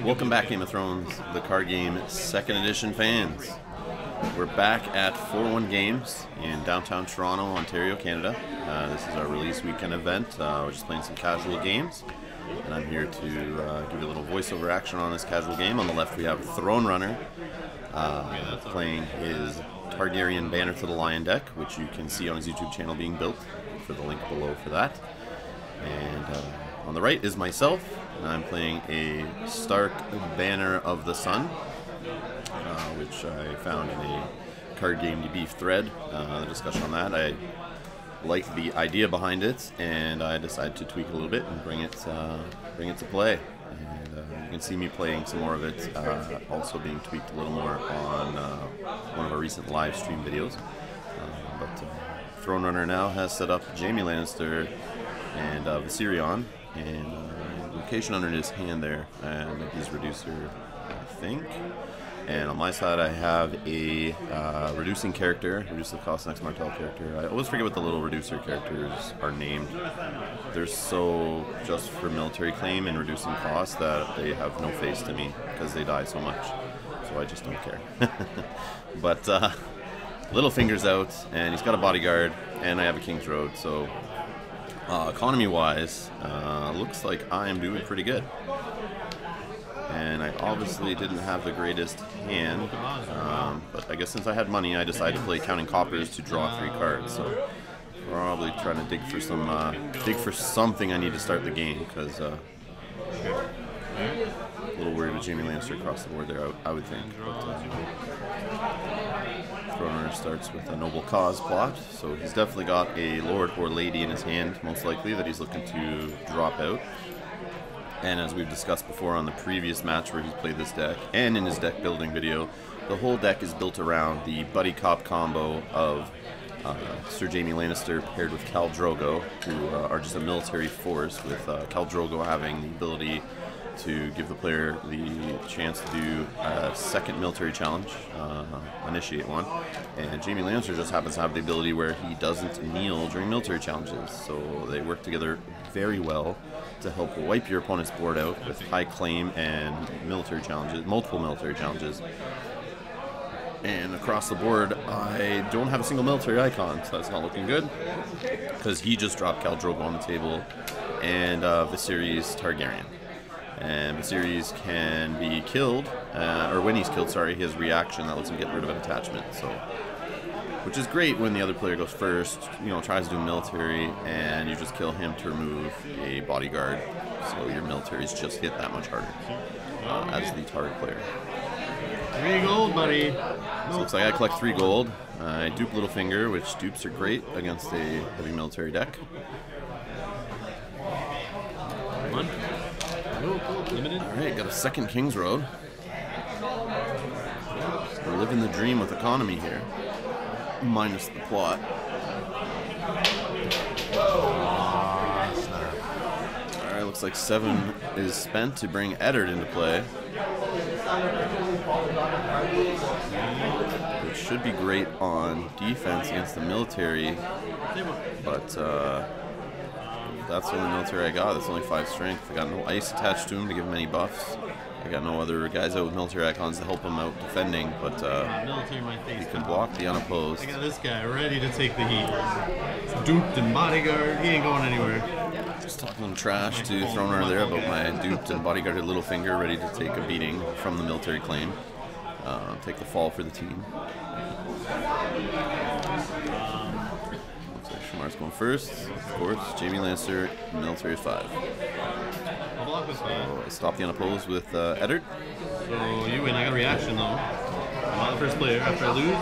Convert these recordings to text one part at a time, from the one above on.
Welcome back, Game of Thrones, the card game 2nd edition fans. We're back at 4-1 Games in downtown Toronto, Ontario, Canada. This is our release weekend event. We're just playing some casual games, and I'm here to give you a little voiceover action on this casual game. On the left we have Throne Runner playing his Targaryen Banner to the Lion deck, which you can see on his YouTube channel being built, for the link below for that. And on the right is myself, and I'm playing a Stark Banner of the Sun, which I found in a Card Game Debrief thread, the discussion on that. I liked the idea behind it, and I decided to tweak it a little bit and bring it to play. And you can see me playing some more of it, also being tweaked a little more on one of our recent live stream videos. Throne Runner now has set up Jaime Lannister and Viserion, and location under his hand there, and his reducer, I think. And on my side I have a reducing character, reduce the cost next Martell character. I always forget what the little reducer characters are named. They're so just for military claim and reducing cost that they have no face to me because they die so much. So I just don't care. But Littlefinger's out, and he's got a bodyguard, and I have a King's Road, so economy-wise, looks like I am doing pretty good. And I obviously didn't have the greatest hand, but I guess since I had money, I decided to play Counting Coppers to draw 3 cards. So probably trying to dig for something I need to start the game, because a little worried with Jaime Lannister across the board there, I would think. But, Throne Runner starts with a Noble Cause plot, so he's definitely got a Lord or Lady in his hand, most likely, that he's looking to drop out. And as we've discussed before on the previous match where he's played this deck, and in his deck building video, the whole deck is built around the buddy cop combo of Sir Jaime Lannister paired with Khal Drogo, who are just a military force, with Khal Drogo having the ability to give the player the chance to do a second military challenge, initiate one, and Jaime Lannister just happens to have the ability where he doesn't kneel during military challenges, so they work together very well to help wipe your opponent's board out with high claim and military challenges, multiple military challenges. And across the board, I don't have a single military icon, so that's not looking good, because he just dropped Khal Drogo on the table, and Viserys Targaryen. And Viserys can be killed, or when he's killed, sorry, his reaction that lets him get rid of an attachment. So, which is great when the other player goes first, you know, tries to do military, and you just kill him to remove a bodyguard. So your militaries just hit that much harder as the target player. 3 gold, buddy. So it looks like I collect 3 gold. I dupe Littlefinger, which dupes are great against a heavy military deck. Alright, got a second King's Road. We're living the dream with economy here. Minus the plot. Alright, looks like 7 is spent to bring Eddard into play. Which should be great on defense against the military, but that's the only military I got. That's only 5 strength. I got no ice attached to him to give him any buffs. I got no other guys out with military icons to help him out defending, but he can block the unopposed. I got this guy ready to take the heat. It's duped and bodyguard. He ain't going anywhere. Just talking trash to Throne Runner there about my duped and bodyguarded Littlefinger, ready to take a beating from the military claim. Take the fall for the team. Shamar's going first, of course. Jaime Lannister, military is 5. I'll block this guy. So I stop the unopposed with Eddard. So you win. I got a reaction though. I'm not the first player. After I lose,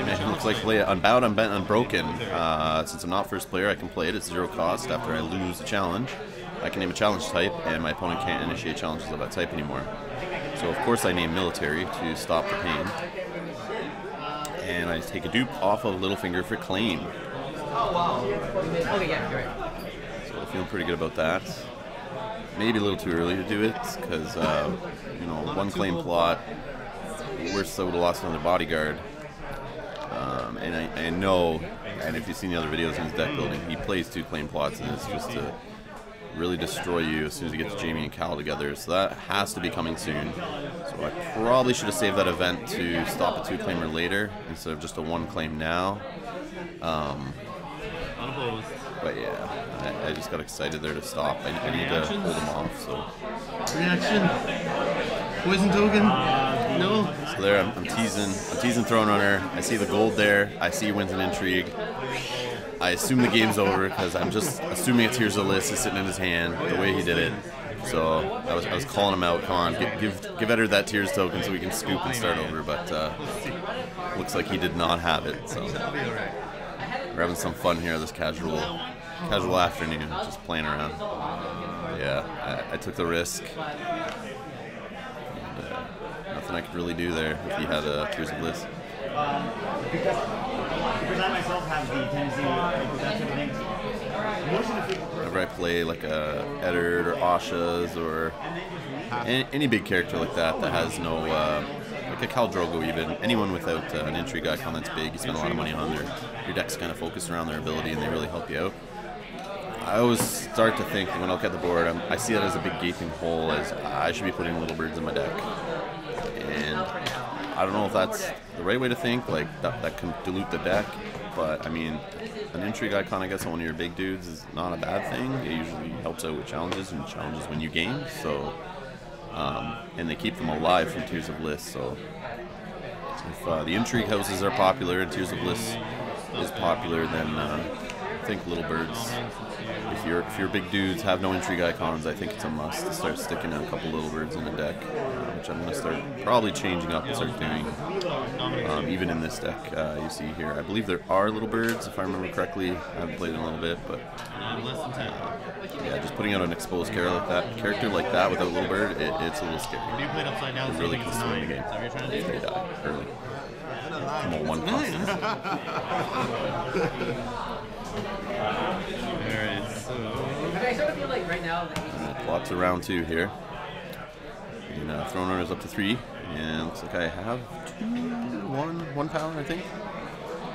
it looks like play Unbowed, Unbent, Unbroken. Since I'm not first player, I can play it. It's 0 cost. After I lose a challenge, I can name a challenge type, and my opponent can't initiate challenges of that type anymore. So of course I name military to stop the pain. And I take a dupe off of Littlefinger for claim. Oh, wow. Okay, yeah, you're right. So I'm feeling pretty good about that. Maybe a little too early to do it, because, you know, 1 claim plot, worse so would have lost another bodyguard. And I know, and if you've seen the other videos in his deck building, he plays 2 claim plots, and it's just to really destroy you as soon as you get to Jamie and Cal together. So that has to be coming soon. So I probably should have saved that event to stop a 2-claimer later instead of just a 1-claim now. Unopposed. But yeah, I just got excited there to stop. I need to hold them off. So Reaction. Poison token. No. So there, I'm teasing Throne Runner. I see the gold there. I see he wins an intrigue. I assume the game's over because I'm just assuming it's Tears of the List is sitting in his hand the way he did it. So I was calling him out. Come on, give Eder that Tears token so we can scoop and start over. But looks like he did not have it. So we're having some fun here this casual afternoon, just playing around. Yeah, I took the risk. Nothing I could really do there if he had a Tears of Bliss. Because I myself have the tendency, like that type of thing. Whenever I play like a Eddard or Asha's or any big character like that has no, like a Khal Drogo even, anyone without an intrigue icon that's big, you spend a lot of money on your deck's kind of focused around their ability and they really help you out. I always start to think when I look at the board, I see that as a big gaping hole, as I should be putting little birds in my deck. And I don't know if that's the right way to think, like that can dilute the deck, but I mean, an intrigue icon, I guess, on one of your big dudes is not a bad thing. It usually helps out with challenges, and challenges win you games, so, and they keep them alive from Tears of Bliss, so if the intrigue houses are popular and Tears of Bliss is popular, then I think little birds, if your big dudes have no intrigue icons, I think it's a must to start sticking a couple little birds in the deck, which I'm going to start probably changing up and start doing, even in this deck. You see here, I believe there are little birds, if I remember correctly. I haven't played in a little bit, but yeah, just putting out an exposed character like that without a little bird, it's a little scary. You played upside down, It really can swing the game if they die early. Come on, one constant. Alright, so I sort of feel like right now. Plot to round 2 here. And Throne Runner's up to 3. And looks like I have one power, I think.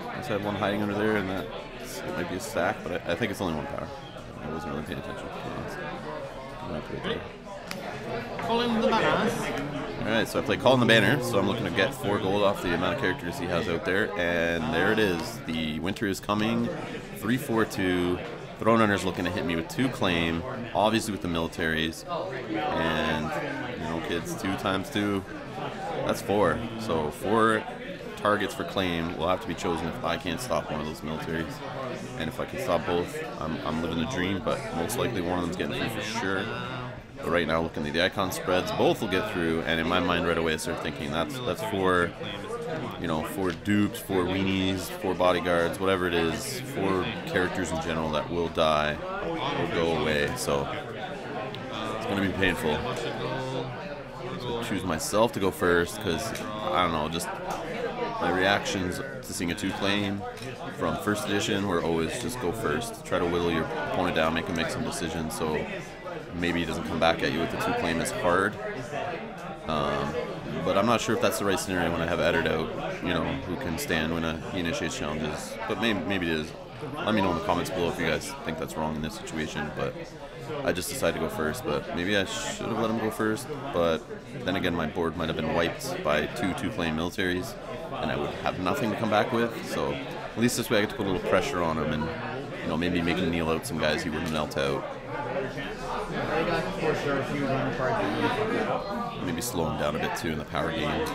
I just had one hiding under there, and it might be a stack, but I think it's only 1 power. I wasn't really paying attention. calling the bananas. Alright, so I play Calling the Banner, so I'm looking to get 4 gold off the amount of characters he has out there, and there it is. The winter is coming, 3/4/2. Throne Runner's looking to hit me with 2 claim, obviously with the militaries, and, you know, kids, 2 times 2, that's 4. So 4 targets for claim will have to be chosen if I can't stop one of those militaries. And if I can stop both, I'm living the dream, but most likely one of them's getting through for sure. But right now, looking at the icon spreads, both will get through, and in my mind right away I start thinking that's 4, you know, 4 dupes, 4 weenies, 4 bodyguards, whatever it is, 4 characters in general that will die or go away. So it's going to be painful. So I choose myself to go first because, I don't know, just my reactions to seeing a 2 claim from first edition were always just go first. Try to whittle your opponent down, make him make some decisions, so maybe he doesn't come back at you with the 2 claim as hard. But I'm not sure if that's the right scenario when I have Eddard out, you know, who can stand when he initiates challenges. But maybe it is. Let me know in the comments below if you guys think that's wrong in this situation. But I just decided to go first. But maybe I should have let him go first. But then again, my board might have been wiped by 2 claim militaries, and I would have nothing to come back with. So at least this way I get to put a little pressure on him and, you know, maybe make him kneel out some guys he wouldn't melt out. Maybe slow him down a bit too in the power game,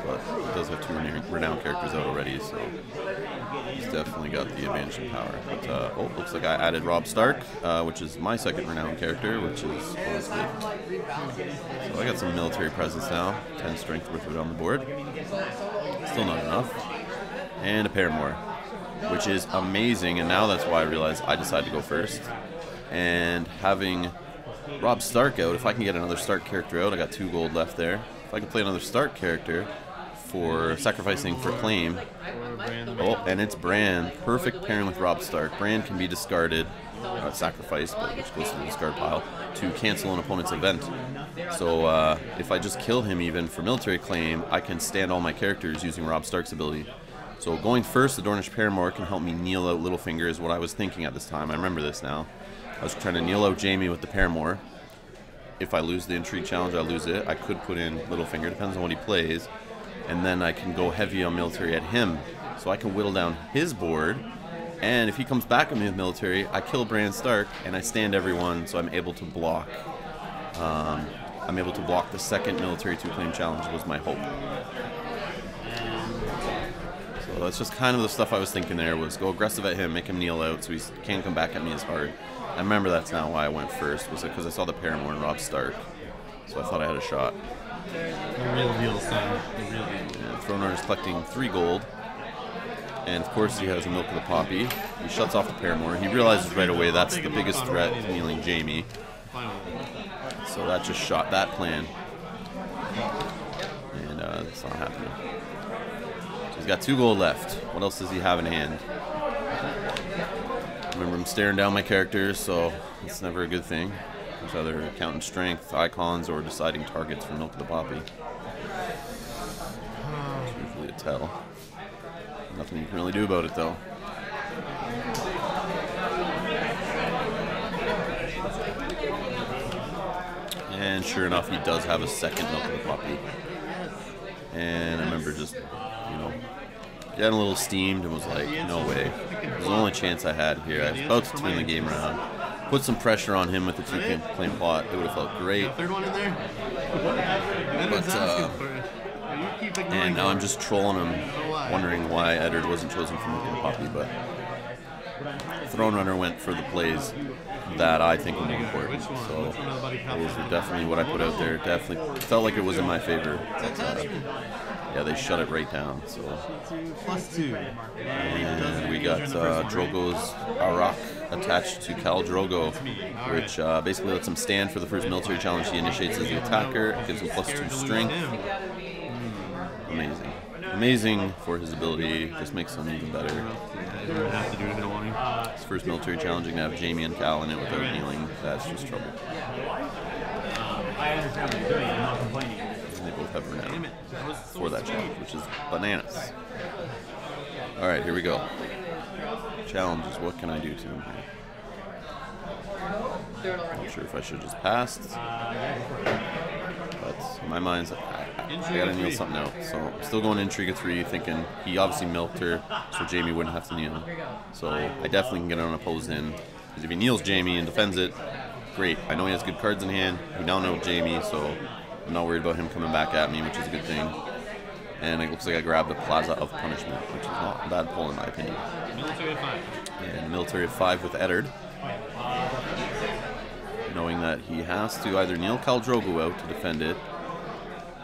but he does have 2 renowned characters out already, so he's definitely got the advantage in power. But looks like I added Robb Stark, which is my 2nd renowned character, which is always good. So I got some military presence now, 10 strength worth of it on the board. Still not enough. And a Paramore, which is amazing, and now that's why I realized I decided to go first. And having Robb Stark out, if I can get another Stark character out, I got 2 gold left there. If I can play another Stark character for sacrificing for claim, and it's Bran, perfect pairing with Robb Stark. Bran can be discarded, not sacrificed, but which goes to the discard pile, to cancel an opponent's event. So if I just kill him even for military claim, I can stand all my characters using Robb Stark's ability. So going first, the Dornish Paramore can help me kneel out Littlefinger is what I was thinking at this time. I remember this now. I was trying to kneel out Jamie with the Paramore. If I lose the intrigue challenge, I lose it. I could put in Littlefinger, depends on what he plays. And then I can go heavy on military at him. So I can whittle down his board. And if he comes back at me with military, I kill Bran Stark and I stand everyone, so I'm able to block. I'm able to block the second military 2-claim challenge was my hope. So that's just kind of the stuff I was thinking there, was go aggressive at him, make him kneel out so he can't come back at me as hard. I remember that's now why I went first, was because I saw the Paramore and Robb Stark. So I thought I had a shot. The real deal, son. The real deal. Yeah, Throne Runner's collecting 3 gold. And of course he has a Milk of the Poppy. He shuts off the Paramore. He realizes right away that's the biggest threat to kneeling Jamie. So that just shot that plan. And it's not happening. So he's got 2 gold left. What else does he have in hand? Remember, I'm staring down my characters, so it's never a good thing. There's either counting strength, icons, or deciding targets for Milk of the Poppy. It's usually a tell. Nothing you can really do about it, though. And sure enough, he does have a second Milk of the Poppy. And I remember just, getting a little steamed and was like, no way. It was the only chance I had here. I was about to turn the game around. Put some pressure on him with the 2-claim plot. It would have felt great. Third one in there? And now I'm just trolling him, wondering why Eddard wasn't chosen for Milk of the Poppy, but Throne Runner went for the plays that I think are more important. So those are definitely what I put out there. Definitely felt like it was in my favor. Yeah, they shut it right down. So +2. and we got Drogo's Arak attached to Khal Drogo, which basically lets him stand for the first military challenge he initiates as the attacker. It gives him +2 strength. Amazing. Amazing for his ability. Just makes him even better. You don't have to do it if you don't want to. His first military challenging to have Jamie and Khal in it without kneeling. That's just trouble. I understand what you're doing. I'm not complaining. And they both have renown for that challenge, which is bananas. Alright, here we go. Challenges. What can I do to him here? Not sure if I should have just passed. But in my mind's I gotta kneel something out. So I'm still going Intrigue of 3, thinking he obviously milked her, so Jamie wouldn't have to kneel. So I definitely can get an unopposed in. Because if he kneels Jamie and defends it, great. I know he has good cards in hand. He now knows Jamie, so I'm not worried about him coming back at me, which is a good thing. And it looks like I grabbed the Plaza of Punishment, which is not a bad pull in my opinion. Military of 5. And Military of 5 with Eddard. Knowing that he has to either kneel Khal Drogo out to defend it,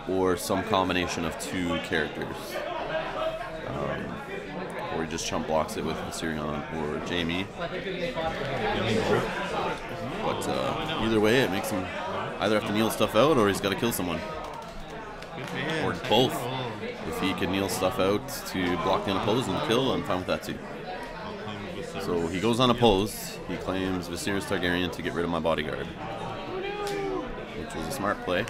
or some combination of 2 characters. Or he just chump blocks it with Viserion or Jamie. But either way, it makes him either have to kneel stuff out or he's got to kill someone. Or both. If he can kneel stuff out to block the unopposed and kill, I'm fine with that too. So he goes unopposed. He claims Viserys Targaryen to get rid of my bodyguard, which was a smart play.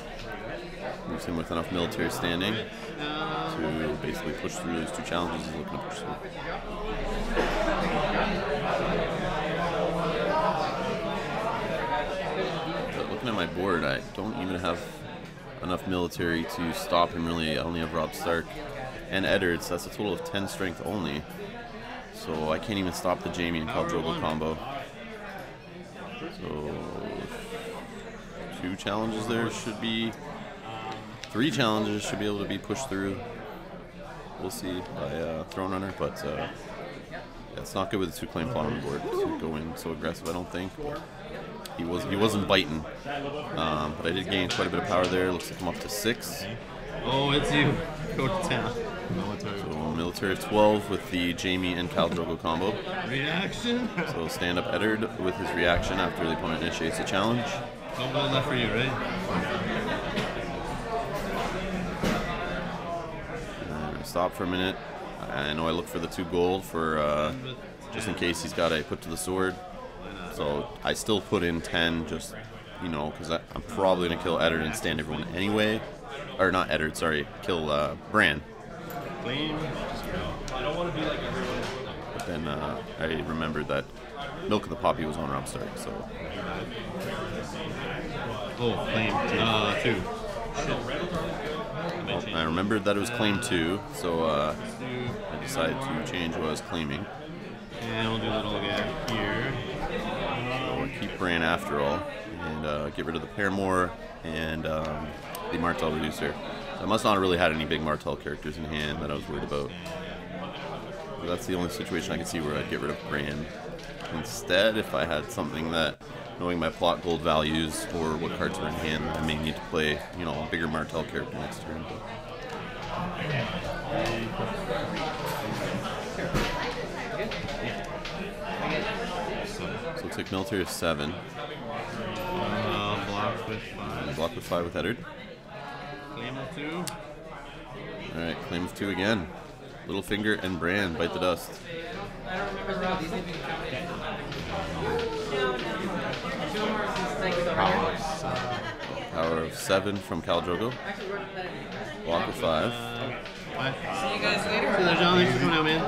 Leaves him with enough military standing to basically push through these 2 challenges he's looking to push through. But looking at my board, I don't even have enough military to stop him really. I only have Robb Stark and Eddard, so that's a total of 10 strength only. So I can't even stop the Jamie and Khal Drogo combo. So 2 challenges there should be... 3 challenges should be able to be pushed through. We'll see by Throne Runner, but yeah, it's not good with the 2-claim plot on the board to go in so aggressive. I don't think he wasn't biting, but I did gain quite a bit of power there. Looks like I'm up to 6. Oh, it's you. Go to town. So military of 12 with the Jamie and Khal Drogo combo. Reaction. So stand up Eddard with his reaction after the opponent initiates a challenge. No gold left for you, right? Stop for a minute. I know I look for the 2 gold for just in case he's got a put to the sword. So I still put in 10 just, because I'm probably going to kill Eddard and stand everyone anyway. Or not Eddard, sorry. Kill Bran. Clean. I don't want to be like everyone. But then I remembered that Milk of the Poppy was on Rob Stark, so Oh, claim 2. I remembered that it was claim 2, so I decided to change what I was claiming. And we'll do a little gap here. So keep Bran after all, and get rid of the Paramore and the Martell Reducer. So I must not have really had any big Martell characters in hand that I was worried about. So that's the only situation I could see where I'd get rid of Bran. Instead, if I had something that, knowing my plot gold values or what cards are in hand, I may need to play, you know, a bigger Martell character next turn. So we'll take military of 7. Block with 5. Block with 5 with Eddard. Claim of 2. Alright, claim of 2 again. Littlefinger and Bran bite the dust. Power of 7 from Khal Drogo. Block with 5. See you guys later. See you there, John. Thanks for coming out, man.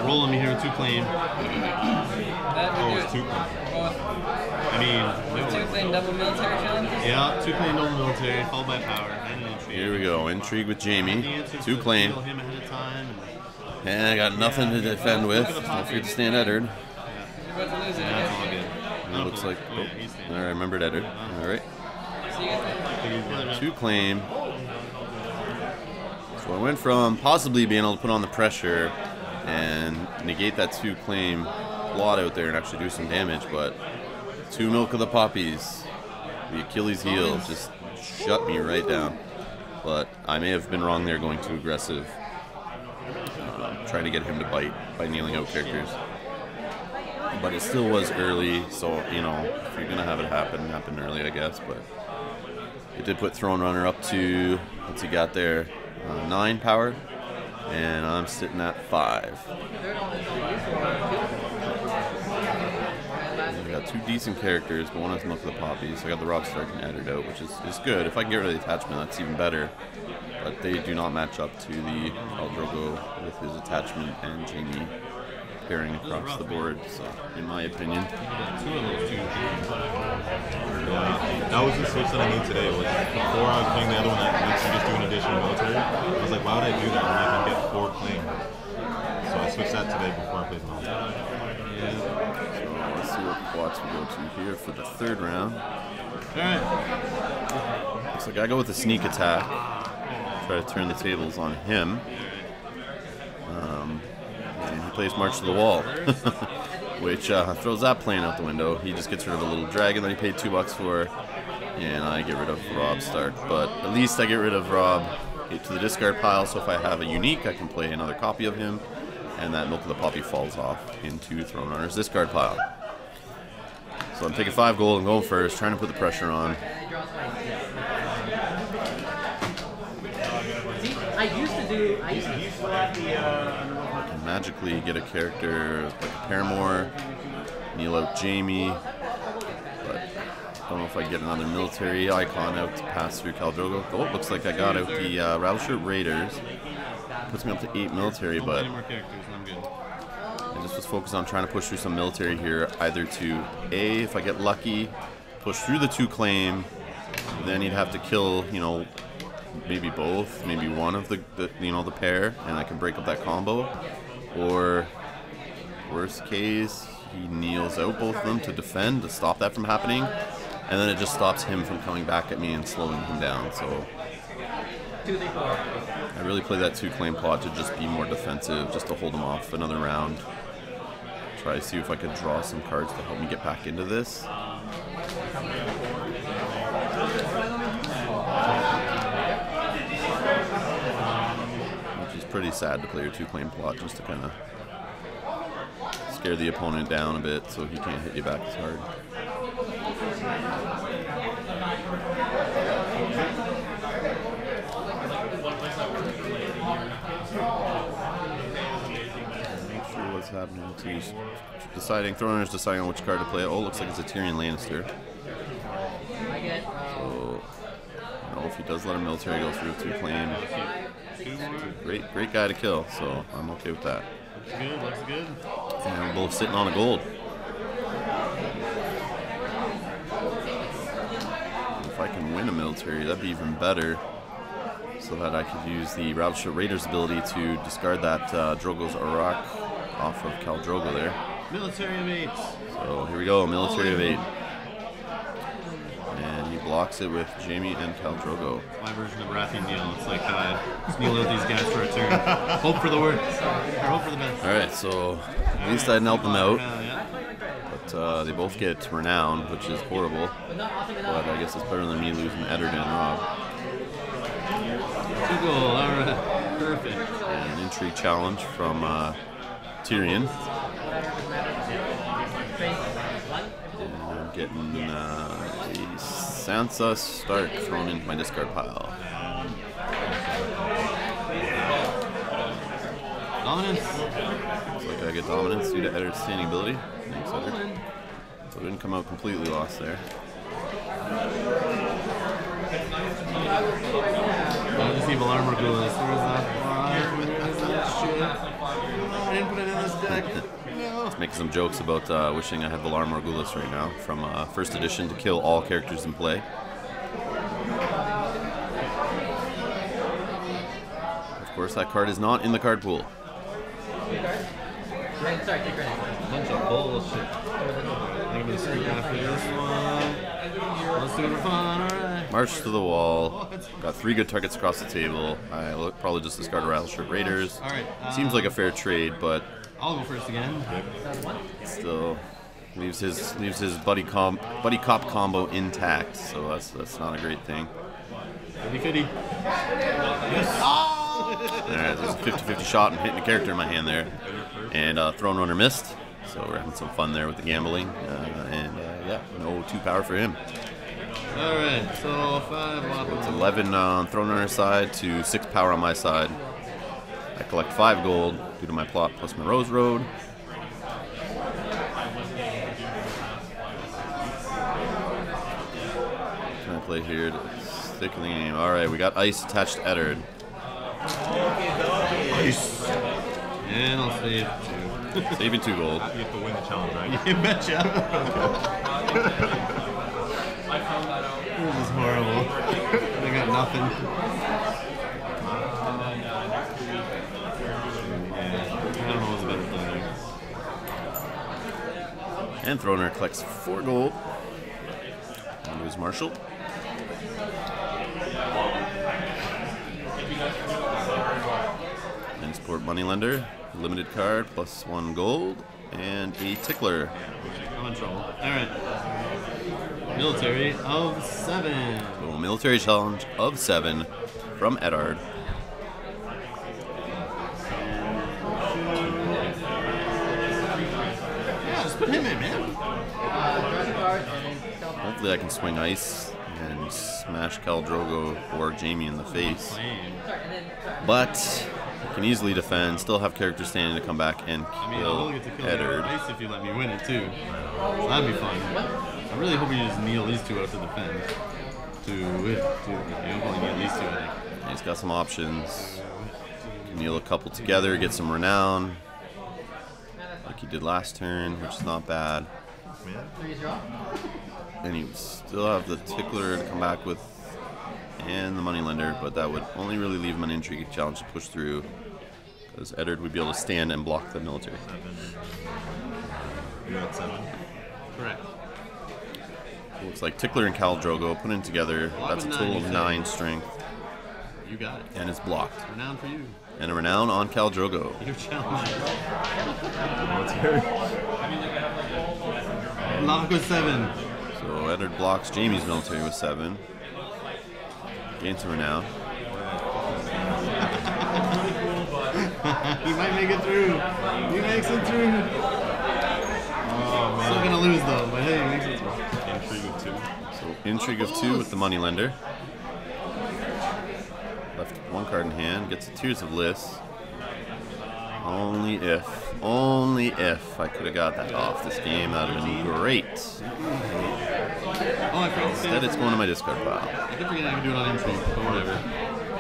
Rolling me here with 2 claim. It's 2 claim. I mean, 2 claim double military challenge? yeah, 2 claim double military, followed by power, and an intrigue. Here we go. Intrigue with Jamie. 2 claim. Kill him ahead of time. And I got nothing to defend with. Don't forget to stand Eddard. You're about to lose it. Yeah, that's all good. It looks like. Oh, yeah, he's standing. Alright, I remembered Eddard. Alright. See you guys later. 2 claim. So I went from possibly being able to put on the pressure and negate that 2 claim plot out there and actually do some damage, but 2 Milk of the Poppies, the Achilles heel, just shut me right down. But I may have been wrong there going too aggressive, trying to get him to bite by kneeling out characters. But it still was early, so, you know, if you're going to have it happen early, I guess. But it did put Throne Runner up to, what's he got there, 9 power, and I'm sitting at 5. I got 2 decent characters, but one has Milk of the Poppies. So I got the Rob Stark and Eddard out, which is good. If I can get rid of the attachment, that's even better. But they do not match up to the Khal Drogo with his attachment and Jamie pairing across the board. So, in my opinion, 2 of those 2. That was the switch that I made today. Was before I was playing the other one that lets you just do an additional military. I was like, why would I do that when I can get 4 claim? So I switched that today before I played the military. so let's see what plots we go to here for the 3rd round. Alright. Looks like I go with a sneak attack. Try to turn the tables on him. And he plays March to the Wall, which throws that plan out the window. He just gets rid of a little dragon that he paid $2 for, and I get rid of Rob Stark. But at least I get rid of Rob to the discard pile, so if I have a unique, I can play another copy of him, and that Milk of the Poppy falls off into Throne Runner's discard pile. So I'm taking 5 gold and going first, trying to put the pressure on. I used to Can magically get a character like a Paramore, kneel out Jamie, but I don't know if I get another military icon out to pass through Khal Drogo. Oh, it looks like I got out the Rattleshirt Raiders. Puts me up to 8 military, but Any more characters, and I'm good. I just was focused on trying to push through some military here, either to A, if I get lucky, push through the 2 claim, then he'd have to kill, you know, maybe both, maybe one of the pair, and I can break up that combo. Or worst case, he kneels out both of them to defend, to stop that from happening, and then it just stops him from coming back at me and slowing him down. So I really play that 2 claim plot to just be more defensive, just to hold him off another round. Try to see if I could draw some cards to help me get back into this. Pretty sad to play your 2 claim plot just to kind of scare the opponent down a bit so he can't hit you back as hard. Make sure what's happening to you. Deciding, Throner's deciding on which card to play. Oh, looks like it's a Tyrion Lannister. So, I don't know if he does let a military go through 2 claim. Great guy to kill, so I'm okay with that. Looks good, looks good. And we're both sitting on a gold. If I can win a military, that'd be even better. So that I could use the Rattleship Raiders ability to discard that Drogo's Arak off of Khal Drogo there. Military of 8. So here we go, military of 8. And he blocks it with Jaime and Khal Drogo. My version of Wrathy Neil. It's like just kneel out these guys for a turn. Hope for the worst. Or hope for the best. Alright, so at least I didn't help them out. Yeah. But they both get Renown, which is horrible. But I guess it's better than me losing Eddard and Rob. 2 gold, alright. Perfect. And an intrigue challenge from Tyrion. And I'm getting a Sansa Stark thrown into my discard pile. Dominance. Looks like I get dominance due to Eddard's standing ability. Thanks, Eddard. So it didn't come out completely lost there. I just need Valar Morghulis. Where's that? Where's that shit? I didn't put it in this deck. No. Let's make some jokes about wishing I had Valar Morghulis right now from first edition to kill all characters in play. Of course, that card is not in the card pool. Sorry, take credit. Bunch of bullshit. I'm gonna streak after this one. Let's do it for fun, alright. March to the wall. Got 3 good targets across the table. I probably just discard Rattleship Raiders. Alright. Seems like a fair trade, but I'll go first again. still leaves his buddy cop combo intact. So that's not a great thing. 50-50. Yes. Alright, there's a 50-50 shot and hitting a character in my hand there. And Throne Runner missed. So we're having some fun there with the gambling. Yeah, no 2 power for him. Alright, so 5 It's 11 on Throne Runner's side to 6 power on my side. I collect 5 gold due to my plot plus my Rose Road. What can I play here to stick in the game? Alright, we got Ice attached to Eddard. Nice. And I'll save 2. Saving 2 gold. You have to win the challenge, right? You betcha. This is horrible. I got nothing. I don't know what's better than there. And Throner collects 4 gold. And lose Marshall. And support Moneylender. Limited card plus 1 gold. And a Tickler. I'm in trouble. Alright. Military of 7. So military challenge of 7 from Eddard. Yeah, just put him in, man. Hopefully I can swing Ice and smash Khal Drogo or Jaime in the face. But I can easily defend, still have characters standing to come back and I mean, kill I'll get to kill Eddard. Ice if you let me win it too. So that'd be fun. I really hope you just kneel these 2 out to defend. You don't only need these 2, I think. And he's got some options. Can kneel a couple together, get some renown. Like he did last turn, which is not bad. And he would still have the Tickler to come back with and the Moneylender, but that would only really leave him an intrigue challenge to push through because Eddard would be able to stand and block the military. 7. You're at 7. Correct. Looks like Tickler and Khal Drogo put in together. That's a total of 9 strength. You got it. And it's blocked. Renown for you. And a renown on Khal Drogo. Your challenge. Military. Lock with 7. So Eddard blocks Jaime's military with 7. Gains a renown. He might make it through. He makes it through. Oh, man. Still gonna lose though, but hey, he makes it through. Intrigue of 2. So intrigue of 2 with the Moneylender. Left 1 card in hand. Gets a Tears of Lys. Only if I could have got that off this game, that would have been great. Oh, I forgot to say Instead, it's going to my discard pile. I keep forgetting I can do it on intrigue, but whatever.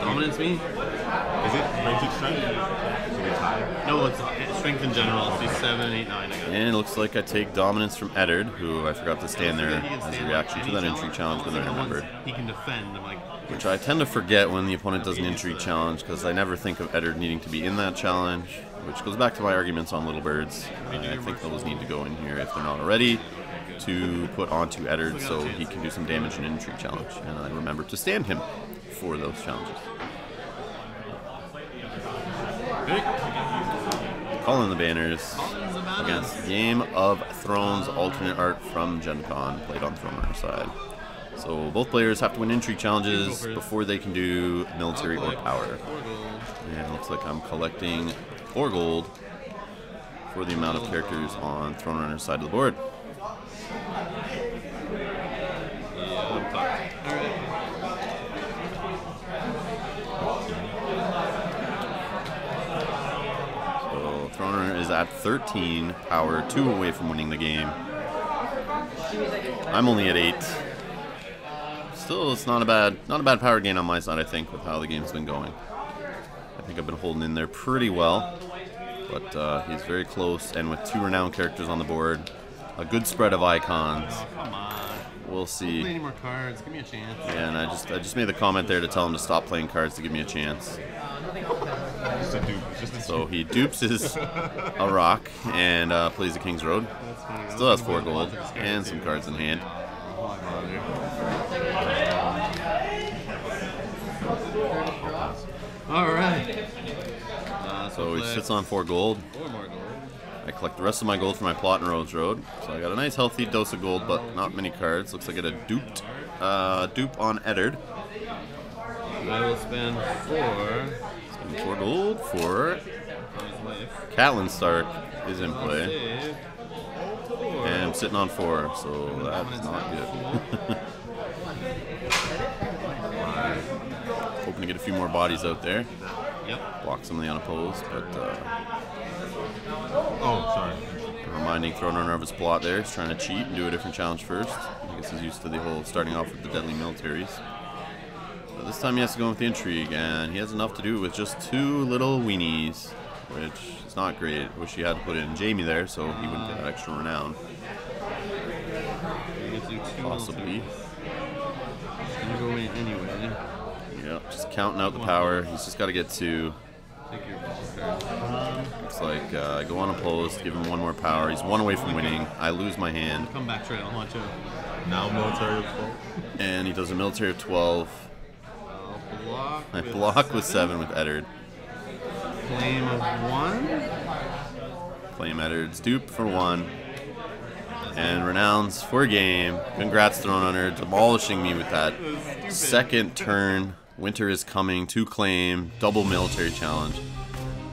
Dominance me? Is it rated strength? So we tie. No, it's strength in general. It's 7, 8, 9. I got it. And it looks like I take dominance from Eddard, who I forgot to stand there He can as a stand reaction like to that any intrigue challenge, but then I Like, once remembered. he can defend. I'm like, Which I tend to forget when the opponent does an intrigue challenge, because I never think of Eddard needing to be in that challenge, which goes back to my arguments on Little Birds. I think those need to go in here if they're not already, to put onto Eddard so he can do some damage in an intrigue challenge. And I remember to stand him for those challenges. Calling the banners against Game of Thrones alternate art from Gen Con, played on Throne Runner side. So both players have to win intrigue challenges before they can do military or power. And it looks like I'm collecting 4 gold for the amount of characters on Throne Runner's side of the board. So Throne Runner is at 13 power, 2 away from winning the game. I'm only at 8. Still, it's not a bad power gain on my side, I think, with how the game's been going. I think I've been holding in there pretty well, but he's very close, and with 2 renowned characters on the board, a good spread of icons. oh, come on. We'll Don't play see. any more cards. Give me a chance. Yeah, and I just made the comment there to tell him to stop playing cards to give me a chance. Just a dupe. Just a So he dupes his a rock and plays the King's Road. That's funny. Still has 4 gold and some cards in hand. Alright. So he sits on 4 gold. 4 more gold. I collect the rest of my gold for my plot and Roads Road. So I got a nice healthy dose of gold, but not many cards. Looks like I get a dupe on Eddard. I will spend 4 Spend 4 gold for on his life. Catelyn Stark is in play. Save. And I'm sitting on 4, so that's not good. Hoping to get a few more bodies out there. Yep. Block some of the unopposed, but Oh, sorry. reminding Throne Runner of his plot there. He's trying to cheat and do a different challenge first. I guess he's used to the whole starting off with the deadly militaries. But this time he has to go with the intrigue, and he has enough to do with just 2 little weenies, which is not great. Wish he had to put in Jamie there so he wouldn't get that extra renown. You get to do 2 Possibly. It's gonna go in anyway. Yep, just counting out the power. He's just got to get 2. Take your card. Looks like I go unopposed, give him 1 more power. He's 1 away from winning. I lose my hand, Come back straight. I'll watch out. Now military of 12. and he does a military of 12. I'll block. I block with 7 with Eddard. Claim of 1. Claim Eddard's dupe for 1. And renowns for a game. Congrats, Throne Runner, demolishing me with that second turn. Winter is coming to claim. Double military challenge.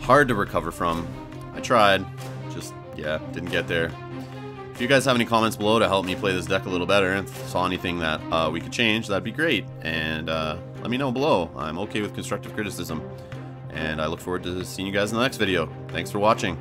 Hard to recover from. I tried. Just, yeah, didn't get there. If you guys have any comments below to help me play this deck a little better and saw anything that we could change, that'd be great. And let me know below. I'm okay with constructive criticism. And I look forward to seeing you guys in the next video. Thanks for watching.